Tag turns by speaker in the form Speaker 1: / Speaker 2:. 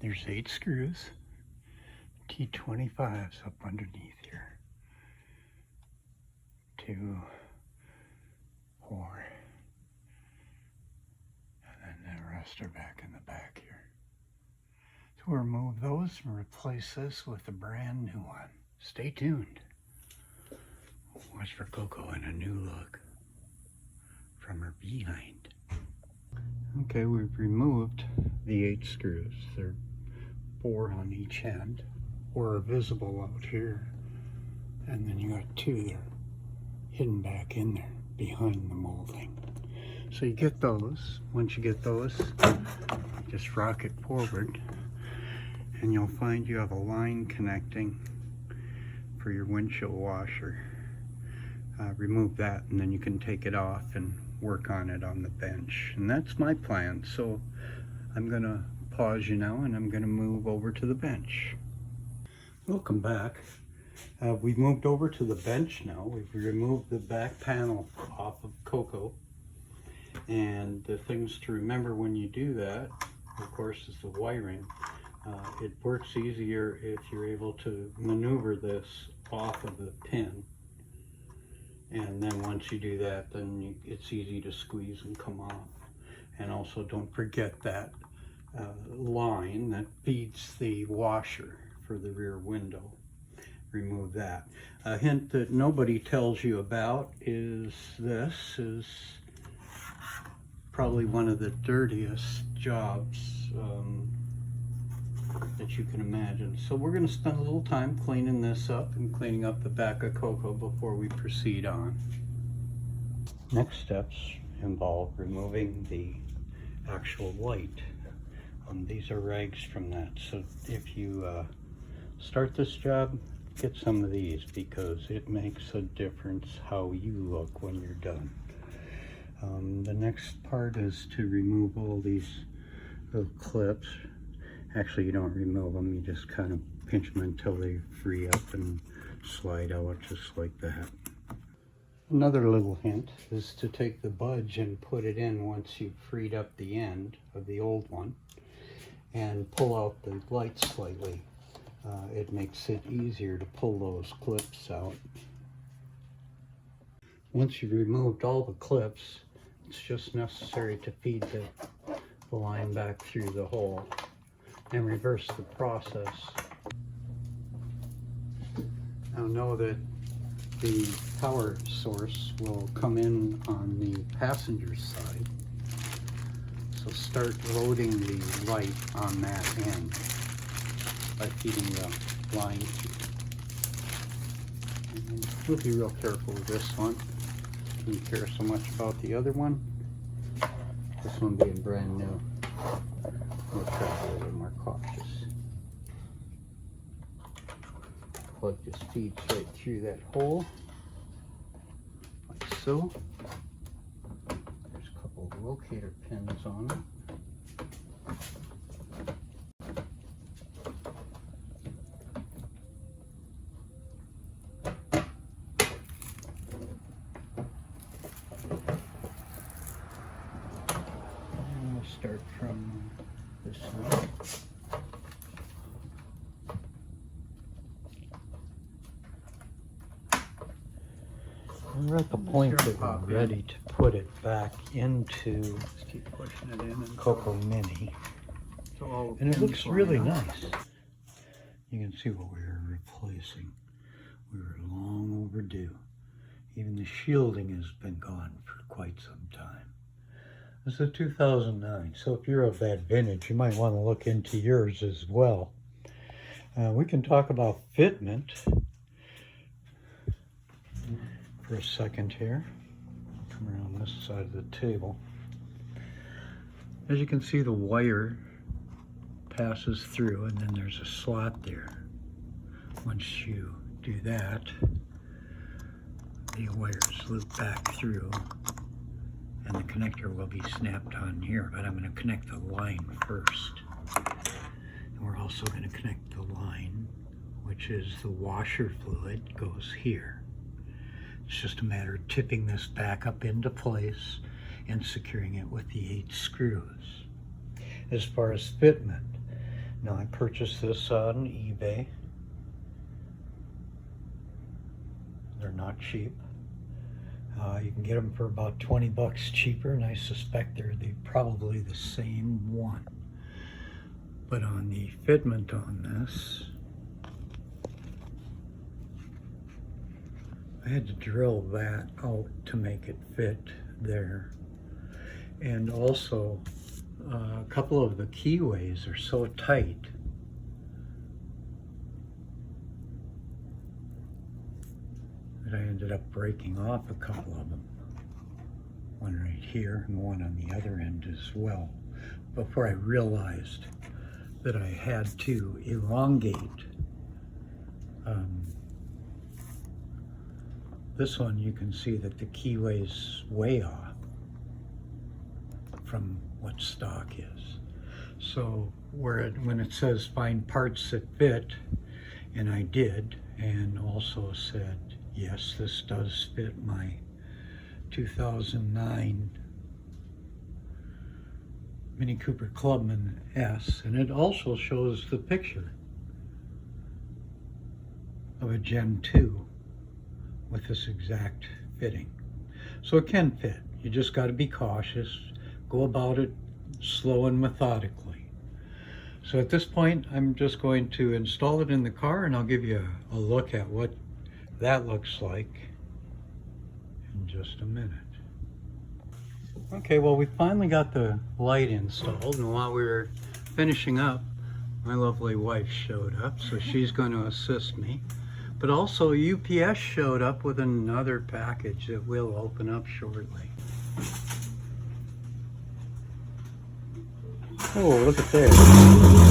Speaker 1: There's 8 screws, T25s up underneath here. 2, 4, and then the rest are back in the back here. So we'll remove those and replace this with a brand new one. Stay tuned. Watch for Coco in a new look from her behind. Okay, we've removed the 8 screws. They're 4 on each end, or are visible out here. And then you got 2 there, hidden back in there, behind the molding. So you get those. Once you get those, just rock it forward, and you'll find you have a line connecting for your windshield washer. Remove that, and then you can take it off and work on it on the bench. And that's my plan. So I'm gonna pause you now, and I'm gonna move over to the bench. Welcome back. We've moved over to the bench now. We've removed the back panel off of Coco. And the things to remember when you do that, of course, is the wiring. It works easier if you're able to maneuver this off of the pin. And then once you do that, then it's easy to squeeze and come off. And also don't forget that line that feeds the washer for the rear window. Remove that. A hint that nobody tells you about is this is probably one of the dirtiest jobs that you can imagine. So we're going to spend a little time cleaning this up and cleaning up the back of Coco before we proceed on. Next steps involve removing the actual light. These are rags from that. So if you start this job, get some of these, because it makes a difference how you look when you're done. The next part is to remove all these little clips. Actually, you don't remove them, you just kind of pinch them until they free up and slide out just like that. Another little hint is to take the budge and put it in once you've freed up the end of the old one, and pull out the light slightly. It makes it easier to pull those clips out. Once you've removed all the clips, it's just necessary to feed the line back through the hole and reverse the process. Now know that the power source will come in on the passenger side, so start loading the light on that end by feeding the line through. And we'll be real careful with this one. Didn't care so much about the other one. This one being brand new, we'll try to be a little more cautious. Plug just feeds right through that hole, like so. There's a couple of locator pins on it. Start from this side. We're at the point that we're ready to put it back into
Speaker 2: Just keep pushing it in
Speaker 1: Coco Mini. And it looks really nice. You can see what we were replacing. We were long overdue. Even the shielding has been gone for quite some time. This is a 2009, so if you're of that vintage, you might want to look into yours as well. We can talk about fitment for a second here. Come around this side of the table. As you can see, the wire passes through, and then there's a slot there. Once you do that, the wires loop back through, and the connector will be snapped on here, but I'm going to connect the line first. And we're also going to connect the line, which is the washer fluid, goes here. It's just a matter of tipping this back up into place and securing it with the 8 screws. As far as fitment, Now I purchased this on eBay. They're not cheap. You can get them for about 20 bucks cheaper, and I suspect they're probably the same one. But on the fitment on this, I had to drill that out to make it fit there. And also, a couple of the keyways are so tight that I ended up breaking off a couple of them. One right here and one on the other end as well, before I realized that I had to elongate this one. You can see that the keyway's way off from what stock is. So when it says find parts that fit, and I did, and also said, yes, this does fit my 2009 Mini Cooper Clubman S, and it also shows the picture of a Gen 2 with this exact fitting. So it can fit. You just got to be cautious. Go about it slow and methodically. So at this point, I'm just going to install it in the car, and I'll give you a look at what that looks like in just a minute. Okay, well, we finally got the light installed, and while we were finishing up, my lovely wife showed up, so she's going to assist me. But also UPS showed up with another package that we'll open up shortly. Oh, look at this.